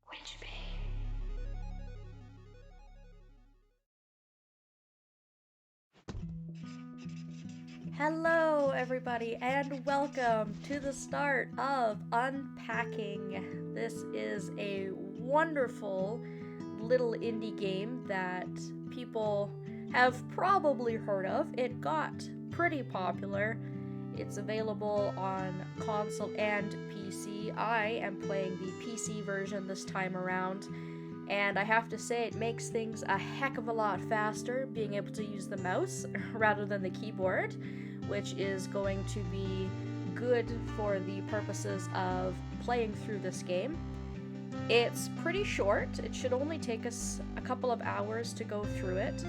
Which bay? Hello, everybody, and welcome to the start of Unpacking. This is a wonderful little indie game that people have probably heard of. It got pretty popular. It's available on console and PC. I am playing the PC version this time around, and I have to say, it makes things a heck of a lot faster being able to use the mouse rather than the keyboard, which is going to be good for the purposes of playing through this game. It's pretty short, it should only take us a couple of hours to go through it,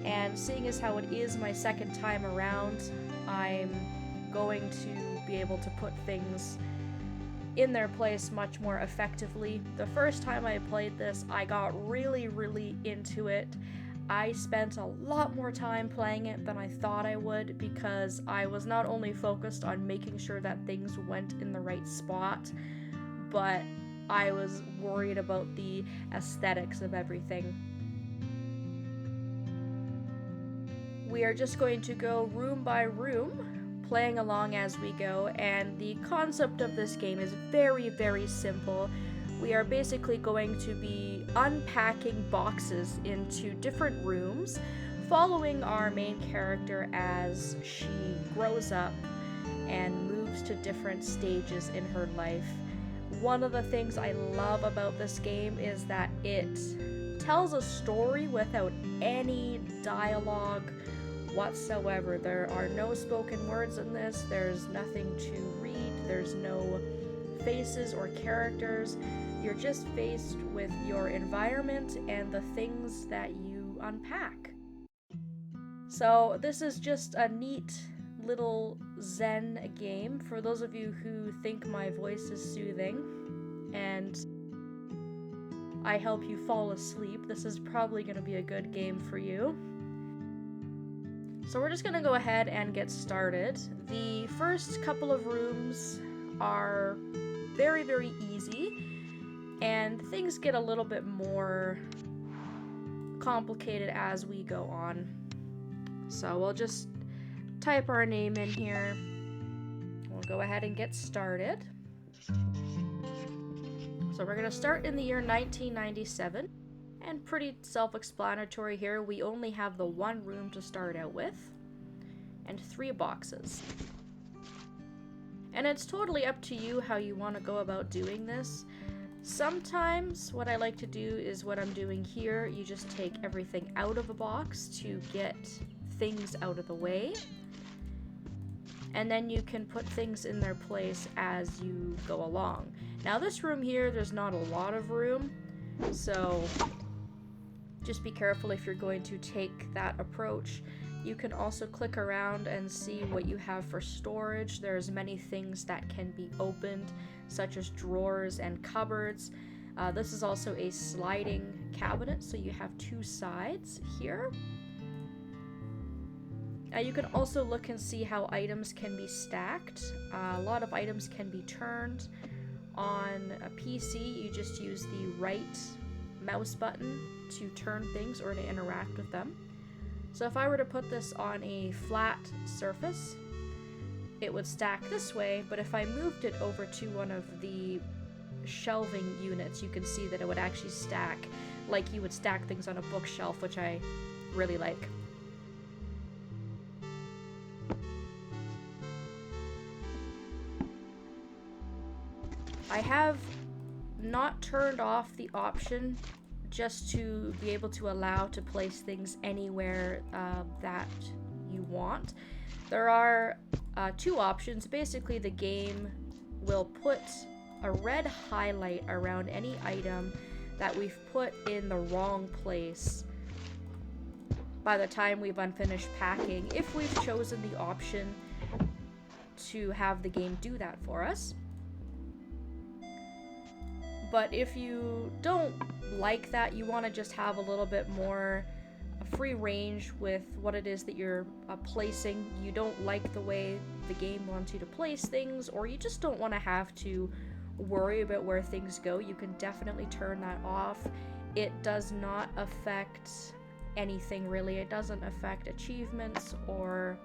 and seeing as how it is my second time around, I'm going to be able to put things in their place much more effectively. The first time I played this, I got really into it. I spent a lot more time playing it than I thought I would because I was not only focused on making sure that things went in the right spot, but I was worried about the aesthetics of everything. We are just going to go room by room, playing along as we go, and the concept of this game is very simple. We are basically going to be unpacking boxes into different rooms, following our main character as she grows up and moves to different stages in her life. One of the things I love about this game is that it tells a story without any dialogue whatsoever. There are no spoken words in this, there's nothing to read, there's no faces or characters. You're just faced with your environment and the things that you unpack. So, this is just a neat little zen game for those of you who think my voice is soothing and I help you fall asleep. This is probably going to be a good game for you. So we're just gonna go ahead and get started. The first couple of rooms are very easy, and things get a little bit more complicated as we go on. So we'll just type our name in here. We'll go ahead and get started. So we're gonna start in the year 1997. And pretty self-explanatory here, we only have the one room to start out with, and 3 boxes. And it's totally up to you how you want to go about doing this. Sometimes what I like to do is what I'm doing here, you just take everything out of a box to get things out of the way, and then you can put things in their place as you go along. Now this room here, there's not a lot of room, so just be careful if you're going to take that approach. You can also click around and see what you have for storage. There's many things that can be opened, such as drawers and cupboards. This is also a sliding cabinet, so you have 2 sides here. You can also look and see how items can be stacked. A lot of items can be turned. On a PC, you just use the right mouse button to turn things or to interact with them. So if I were to put this on a flat surface, it would stack this way, but if I moved it over to one of the shelving units, you can see that it would actually stack like you would stack things on a bookshelf, which I really like. I have not turned off the option just to be able to allow to place things anywhere that you want. There are 2 options. Basically, the game will put a red highlight around any item that we've put in the wrong place by the time we've unfinished packing, if we've chosen the option to have the game do that for us. But if you don't like that, you want to just have a little bit more free range with what it is that you're placing, you don't like the way the game wants you to place things, or you just don't want to have to worry about where things go, you can definitely turn that off. It does not affect anything really. It doesn't affect achievements, or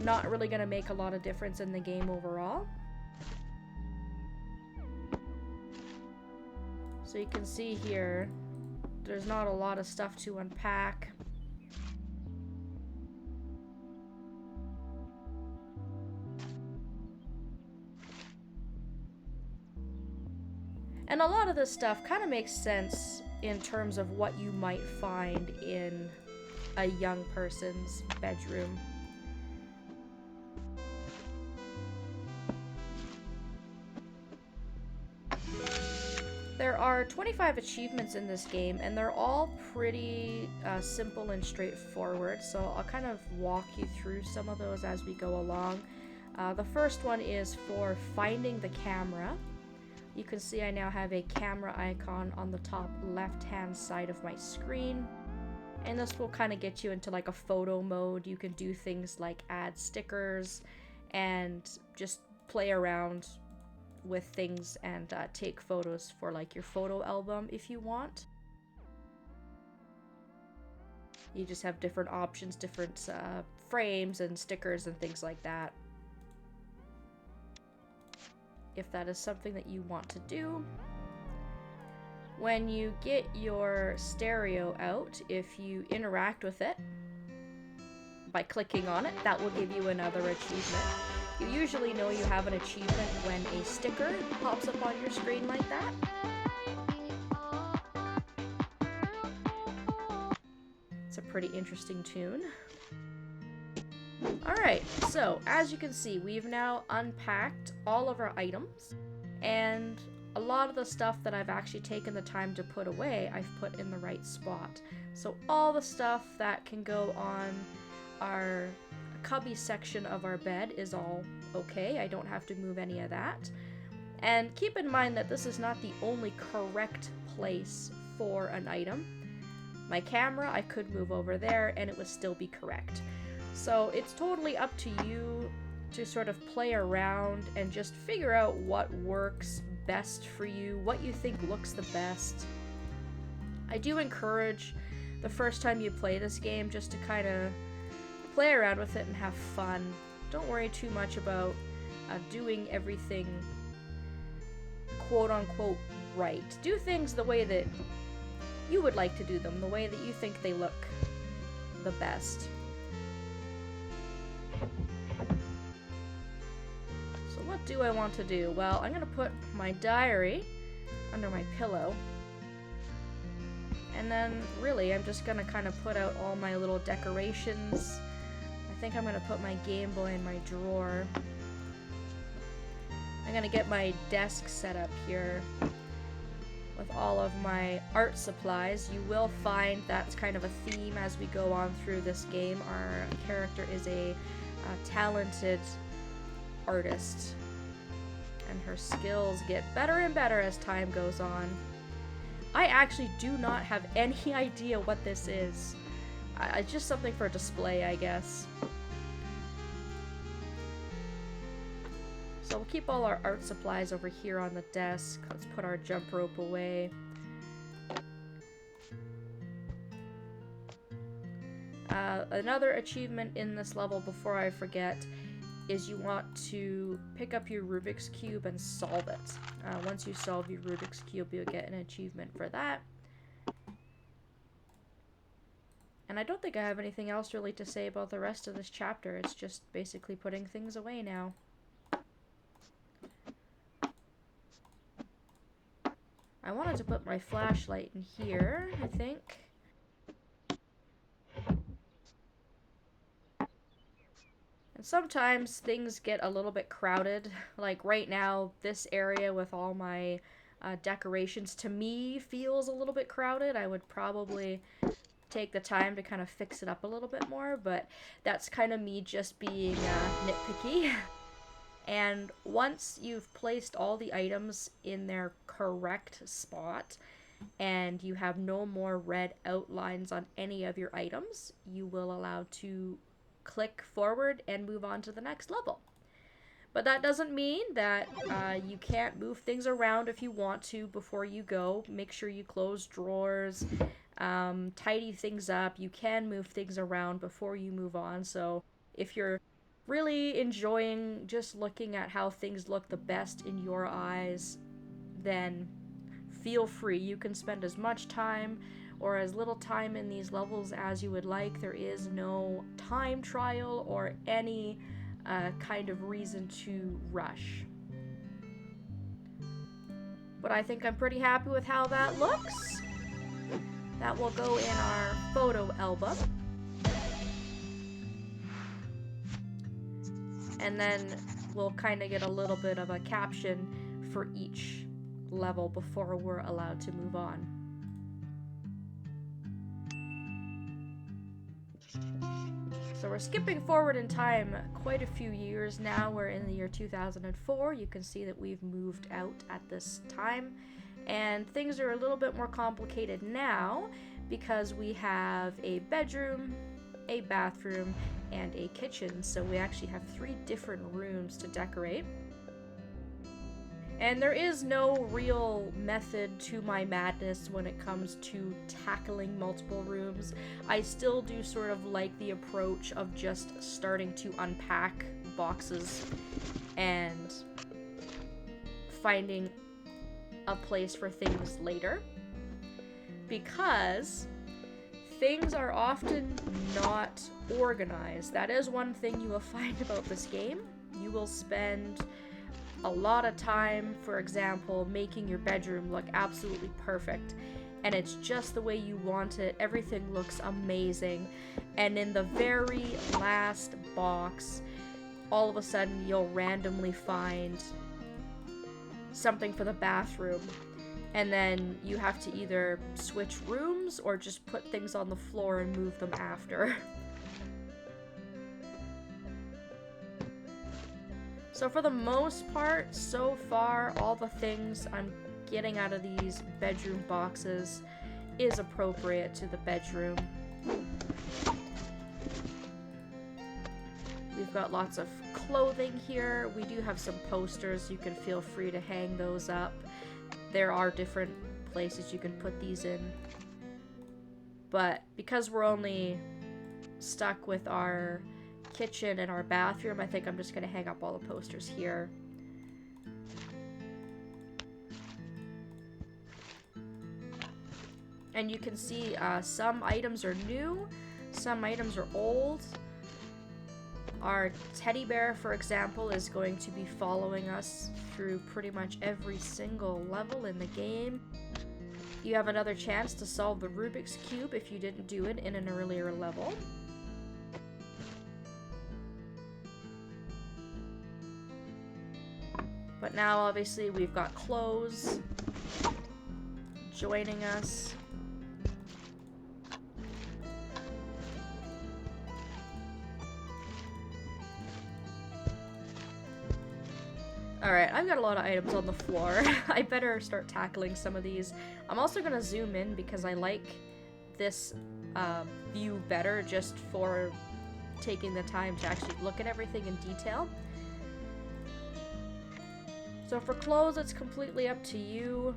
not really going to make a lot of difference in the game overall. So you can see here, there's not a lot of stuff to unpack. And a lot of this stuff kind of makes sense in terms of what you might find in a young person's bedroom. There are 25 achievements in this game, and they're all pretty simple and straightforward, so I'll kind of walk you through some of those as we go along. The first one is for finding the camera. You can see I now have a camera icon on the top left-hand side of my screen, and this will kind of get you into like a photo mode. You can do things like add stickers and just play around with things and take photos for like your photo album if you want. You just have different options, different frames and stickers and things like that, if that is something that you want to do. When you get your stereo out, if you interact with it by clicking on it, that will give you another achievement. You usually know you have an achievement when a sticker pops up on your screen like that. It's a pretty interesting tune. Alright, so as you can see, we've now unpacked all of our items, and a lot of the stuff that I've actually taken the time to put away, I've put in the right spot. So all the stuff that can go on our cubby section of our bed is all okay. I don't have to move any of that. And keep in mind that this is not the only correct place for an item. My camera, I could move over there and it would still be correct. So it's totally up to you to sort of play around and just figure out what works best for you, what you think looks the best. I do encourage the first time you play this game just to kind of play around with it and have fun. Don't worry too much about doing everything quote-unquote right. Do things the way that you would like to do them, the way that you think they look the best. So what do I want to do? Well, I'm going to put my diary under my pillow. And then, really, I'm just going to kind of put out all my little decorations. I think I'm going to put my Game Boy in my drawer. I'm going to get my desk set up here with all of my art supplies. You will find that's kind of a theme as we go on through this game. Our character is a talented artist, and her skills get better and better as time goes on. I actually do not have any idea what this is. It's just something for display, I guess. So we'll keep all our art supplies over here on the desk. Let's put our jump rope away. Another achievement in this level, before I forget, is you want to pick up your Rubik's Cube and solve it. Once you solve your Rubik's Cube, you'll get an achievement for that. And I don't think I have anything else really to say about the rest of this chapter. It's just basically putting things away now. I wanted to put my flashlight in here, I think. And sometimes things get a little bit crowded. Like right now, this area with all my decorations, to me, feels a little bit crowded. I would probably take the time to kind of fix it up a little bit more, but that's kind of me just being nitpicky. And once you've placed all the items in their correct spot and you have no more red outlines on any of your items, you will allow to click forward and move on to the next level. But that doesn't mean that you can't move things around if you want to before you go. Make sure you close drawers, tidy things up. You can move things around before you move on. So if you're really enjoying just looking at how things look the best in your eyes, then feel free. You can spend as much time or as little time in these levels as you would like. There is no time trial or any kind of reason to rush. But I think I'm pretty happy with how that looks. That will go in our photo album. And then we'll kind of get a little bit of a caption for each level before we're allowed to move on. So we're skipping forward in time quite a few years now. We're in the year 2004. You can see that we've moved out at this time. And things are a little bit more complicated now because we have a bedroom, a bathroom, and a kitchen. So we actually have 3 different rooms to decorate. And there is no real method to my madness when it comes to tackling multiple rooms. I still do sort of like the approach of just starting to unpack boxes and finding a place for things later. Because things are often not organized. That is one thing you will find about this game. You will spend a lot of time, for example, making your bedroom look absolutely perfect, and it's just the way you want it. Everything looks amazing, and in the very last box, all of a sudden you'll randomly find something for the bathroom, and then you have to either switch rooms or just put things on the floor and move them after. So for the most part, so far, all the things I'm getting out of these bedroom boxes is appropriate to the bedroom. We've got lots of clothing here. We do have some posters. You can feel free to hang those up. There are different places you can put these in. But because we're only stuck with our kitchen and our bathroom, I think I'm just going to hang up all the posters here. And you can see some items are new, some items are old. Our teddy bear, for example, is going to be following us through pretty much every single level in the game. You have another chance to solve the Rubik's Cube if you didn't do it in an earlier level. But now, obviously, we've got clothes joining us. Alright, I've got a lot of items on the floor. I better start tackling some of these. I'm also going to zoom in because I like this view better just for taking the time to actually look at everything in detail. So for clothes, it's completely up to you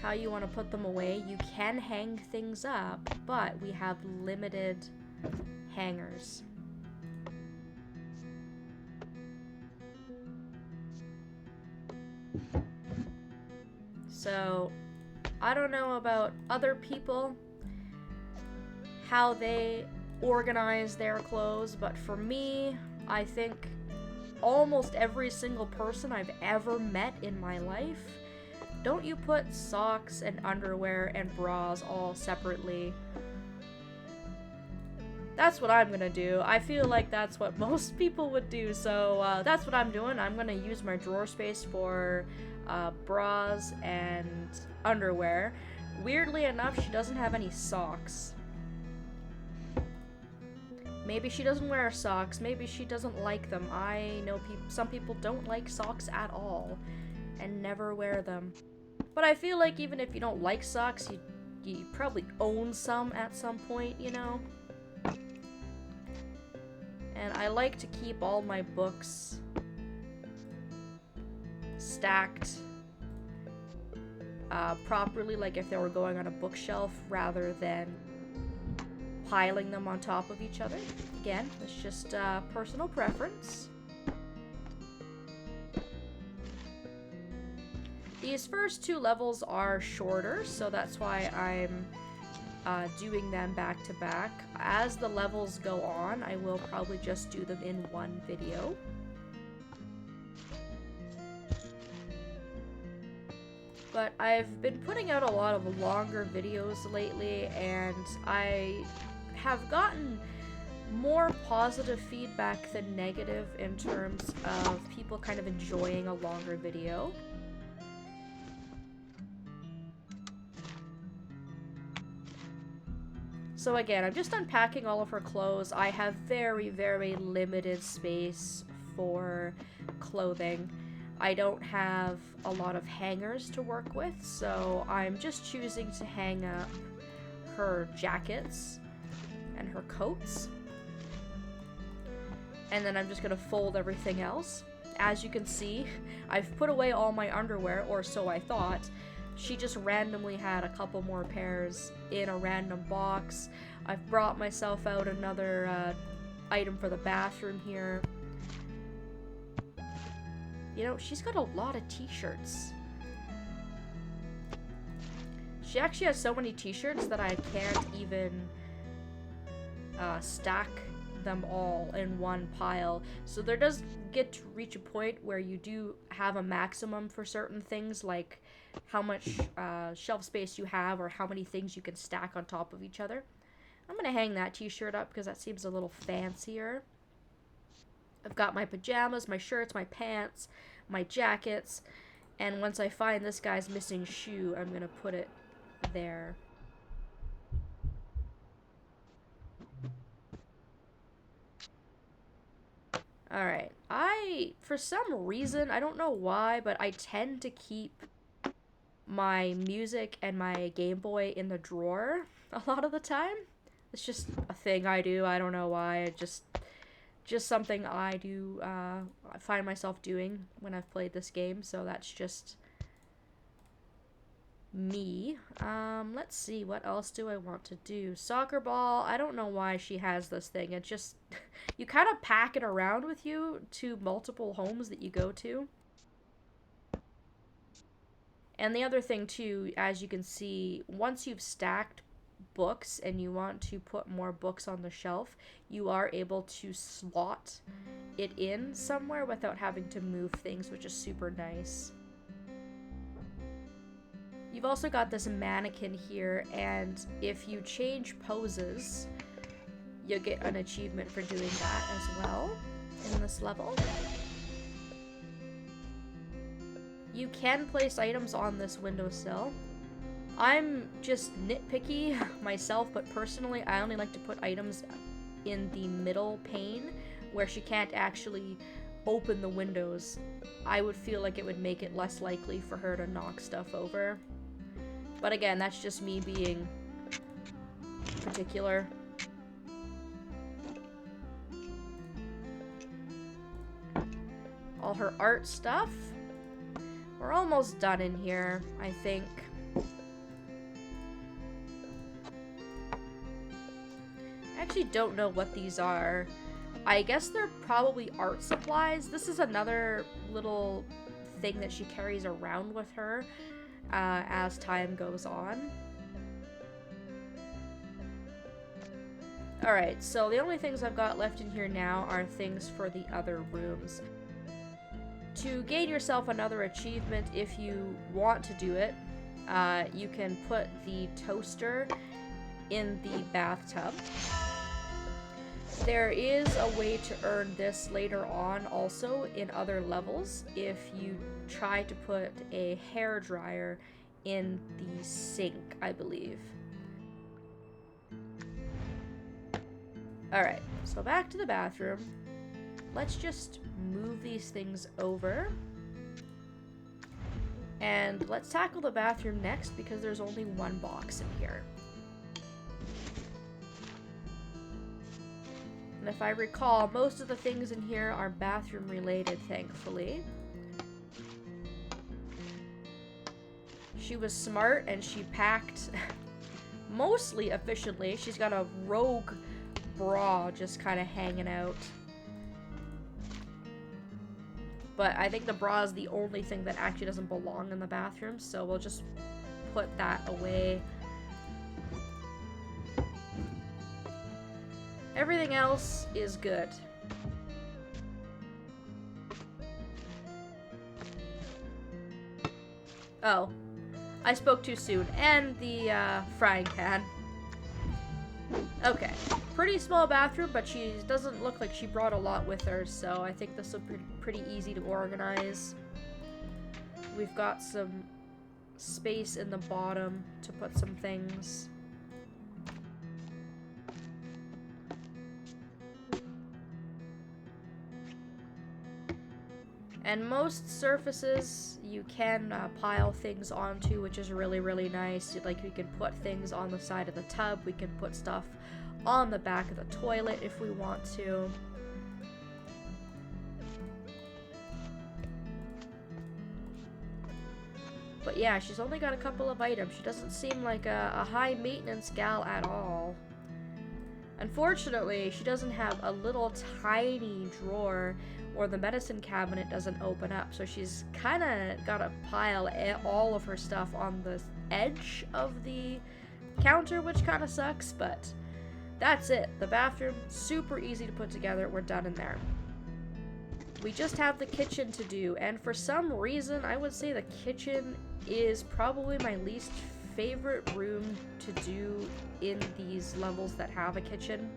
how you want to put them away. You can hang things up, but we have limited hangers. So I don't know about other people, how they organize their clothes, but for me, I think almost every single person I've ever met in my life, don't you put socks and underwear and bras all separately? That's what I'm gonna do. I feel like that's what most people would do, so that's what I'm doing. I'm gonna use my drawer space for bras and underwear. Weirdly enough, she doesn't have any socks. Maybe she doesn't wear socks. Maybe she doesn't like them. I know some people don't like socks at all and never wear them. But I feel like even if you don't like socks, you probably own some at some point, you know? And I like to keep all my books stacked properly, like if they were going on a bookshelf, rather than piling them on top of each other. Again, it's just personal preference. These first two levels are shorter, so that's why I'm doing them back to back. As the levels go on, I will probably just do them in one video. But I've been putting out a lot of longer videos lately, and I have gotten more positive feedback than negative in terms of people kind of enjoying a longer video. So again, I'm just unpacking all of her clothes. I have very, very limited space for clothing. I don't have a lot of hangers to work with, so I'm just choosing to hang up her jackets and her coats. And then I'm just gonna fold everything else. As you can see, I've put away all my underwear, or so I thought. She just randomly had a couple more pairs in a random box. I've brought myself out another item for the bathroom here. You know, she's got a lot of t-shirts. She actually has so many t-shirts that I can't even stack them all in one pile. So there does get to reach a point where you do have a maximum for certain things, like how much shelf space you have or how many things you can stack on top of each other. I'm gonna hang that t-shirt up because that seems a little fancier. I've got my pajamas, my shirts, my pants, my jackets, and once I find this guy's missing shoe, I'm gonna put it there. Alright, for some reason, I don't know why, but I tend to keep my music and my Game Boy in the drawer a lot of the time. It's just a thing I do. I don't know why. It just something I do, I find myself doing when I've played this game, so that's just me. Let's see, what else do I want to do? Soccer ball, I don't know why she has this thing. It just, you kind of pack it around with you to multiple homes that you go to. And the other thing too, as you can see, once you've stacked books and you want to put more books on the shelf, you are able to slot it in somewhere without having to move things, which is super nice. You've also got this mannequin here, and if you change poses, you'll get an achievement for doing that as well in this level. You can place items on this windowsill. I'm just nitpicky myself, but personally I only like to put items in the middle pane where she can't actually open the windows. I would feel like it would make it less likely for her to knock stuff over. But again, that's just me being particular. All her art stuff. We're almost done in here, I think. I actually don't know what these are. I guess they're probably art supplies. This is another little thing that she carries around with her as time goes on. Alright, so the only things I've got left in here now are things for the other rooms. To gain yourself another achievement, if you want to do it, you can put the toaster in the bathtub. There is a way to earn this later on also in other levels if you try to put a hairdryer in the sink, I believe. Alright, so back to the bathroom. Let's just move these things over. And let's tackle the bathroom next because there's only one box in here. And if I recall, most of the things in here are bathroom related, thankfully. She was smart and she packed mostly efficiently. She's got a rogue bra just kind of hanging out. But I think the bra is the only thing that actually doesn't belong in the bathroom, so we'll just put that away. Everything else is good. Oh, I spoke too soon. And the frying pan. Okay, pretty small bathroom, but she doesn't look like she brought a lot with her, so I think this will be pretty easy to organize. We've got some space in the bottom to put some things. And most surfaces you can pile things onto, which is really, really nice. Like, we can put things on the side of the tub. We can put stuff on the back of the toilet if we want to. But yeah, she's only got a couple of items. She doesn't seem like a high-maintenance gal at all. Unfortunately, she doesn't have a little tiny drawer, or the medicine cabinet doesn't open up, so she's kind of got to pile all of her stuff on the edge of the counter, which kind of sucks, but that's it. The bathroom, super easy to put together. We're done in there. We just have the kitchen to do, and for some reason, I would say the kitchen is probably my least favorite room to do in these levels that have a kitchen.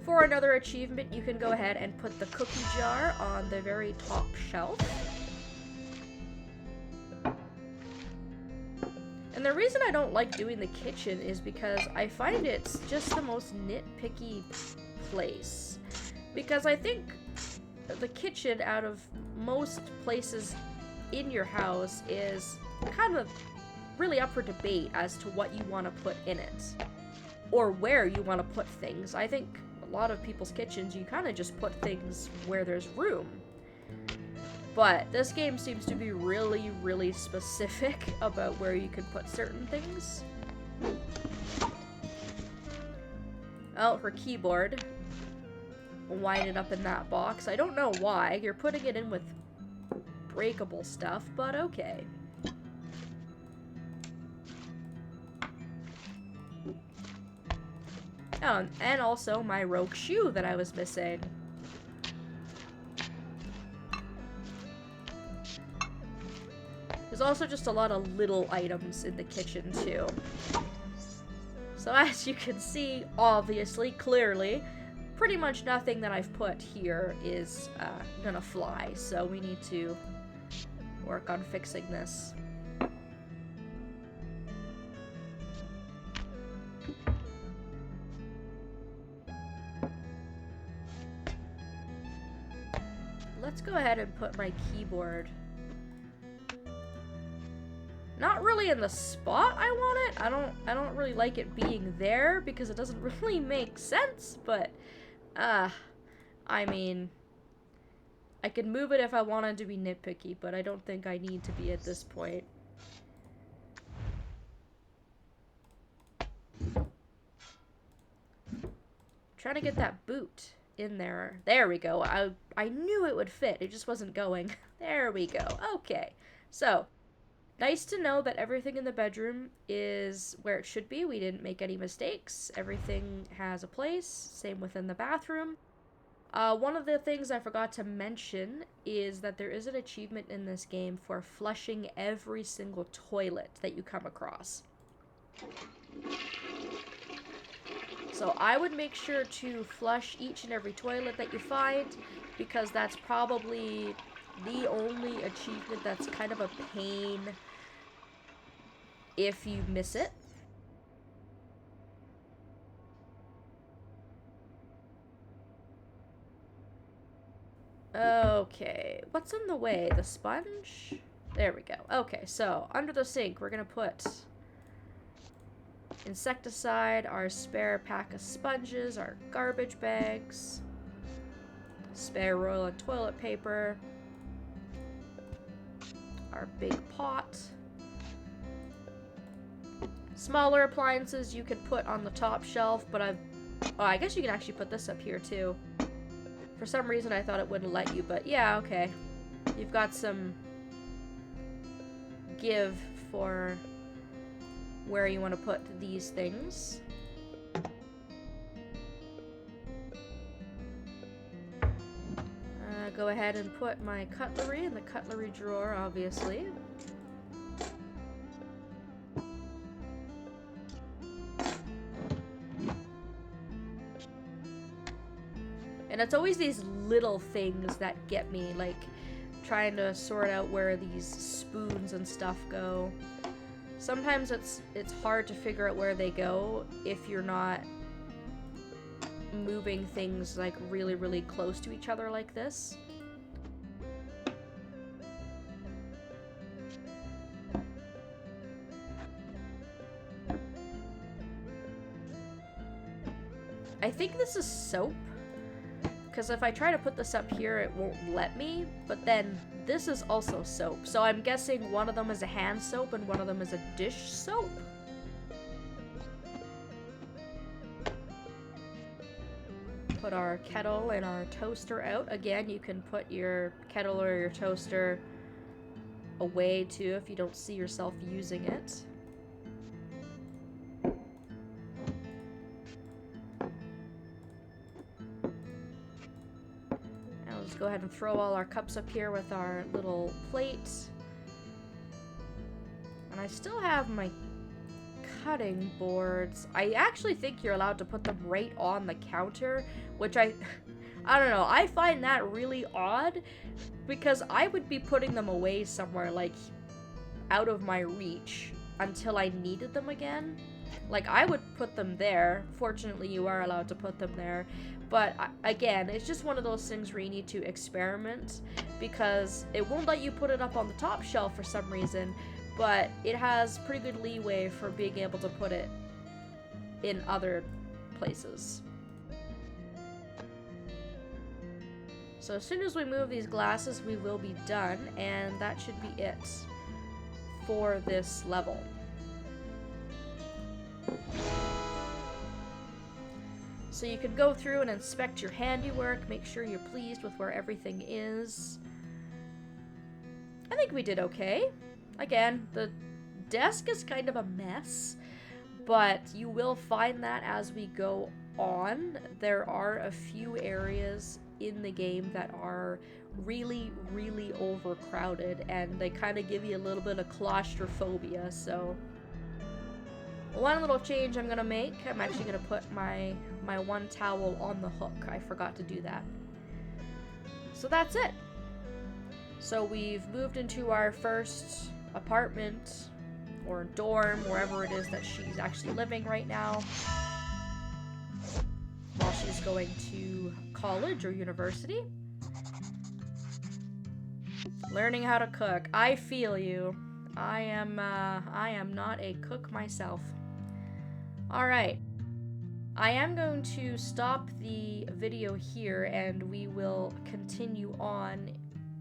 For another achievement, you can go ahead and put the cookie jar on the very top shelf. And the reason I don't like doing the kitchen is because I find it's just the most nitpicky place. Because I think the kitchen, out of most places in your house, is kind of really up for debate as to what you want to put in it. Or where you want to put things. I think a lot of people's kitchens, you kind of just put things where there's room. But this game seems to be really, really specific about where you can put certain things. Oh, her keyboard. Wind it up in that box. I don't know why. You're putting it in with breakable stuff, but okay. Oh, and also my rogue shoe that I was missing. There's also just a lot of little items in the kitchen, too. So as you can see, obviously, clearly, pretty much nothing that I've put here is gonna fly, so we need to work on fixing this. Let's go ahead and put my keyboard not really in the spot I want it. I don't really like it being there because it doesn't really make sense, but I mean, I could move it if I wanted to be nitpicky, but I don't think I need to be at this point. Trying to get that boot in there. There we go. I knew it would fit. It just wasn't going. There we go. Okay. So, nice to know that everything in the bedroom is where it should be. We didn't make any mistakes. Everything has a place. Same within the bathroom. One of the things I forgot to mention is that there is an achievement in this game for flushing every single toilet that you come across. So I would make sure to flush each and every toilet that you find, because that's probably the only achievement that's kind of a pain if you miss it. Okay, what's in the way? The sponge? There we go. Okay, so under the sink, we're gonna put insecticide, our spare pack of sponges, our garbage bags, spare roll of toilet paper, our big pot. Smaller appliances you could put on the top shelf, but I guess you can actually put this up here too. For some reason I thought it wouldn't let you, but yeah, okay. You've got some give for where you want to put these things. Go ahead and put my cutlery in the cutlery drawer, obviously. And it's always these little things that get me, like trying to sort out where these spoons and stuff go. Sometimes it's hard to figure out where they go if you're not moving things like really, really close to each other like this. I think this is soap, because if I try to put this up here, it won't let me, but then this is also soap. So I'm guessing one of them is a hand soap and one of them is a dish soap. Put our kettle and our toaster out. Again, you can put your kettle or your toaster away too if you don't see yourself using it. Go ahead and throw all our cups up here with our little plates. And I still have my cutting boards. I actually think you're allowed to put them right on the counter, which I don't know. I find that really odd because I would be putting them away somewhere like out of my reach until I needed them again. Like I would put them there. Fortunately, you are allowed to put them there. But again, it's just one of those things where you need to experiment because it won't let you put it up on the top shelf for some reason, but it has pretty good leeway for being able to put it in other places. So as soon as we move these glasses, we will be done, and that should be it for this level. So you can go through and inspect your handiwork, make sure you're pleased with where everything is. I think we did okay. Again, the desk is kind of a mess, but you will find that as we go on. There are a few areas in the game that are really, really overcrowded, and they kind of give you a little bit of claustrophobia, so... One little change I'm gonna make, I'm actually gonna put my one towel on the hook. I forgot to do that. So that's it. So we've moved into our first apartment, or dorm, wherever it is that she's actually living right now, while she's going to college or university. Learning how to cook. I feel you. I am not a cook myself. Alright, I am going to stop the video here and we will continue on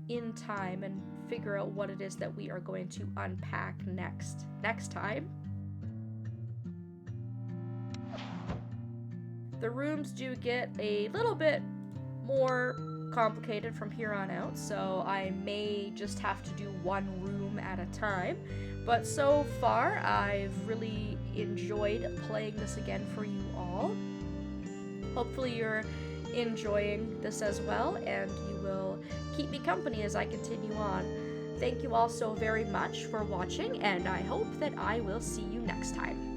in time and figure out what it is that we are going to unpack next time. The rooms do get a little bit more complicated from here on out, so I may just have to do one room at a time. But so far, I've really enjoyed playing this again for you all. Hopefully you're enjoying this as well, and you will keep me company as I continue on. Thank you all so very much for watching, and I hope that I will see you next time.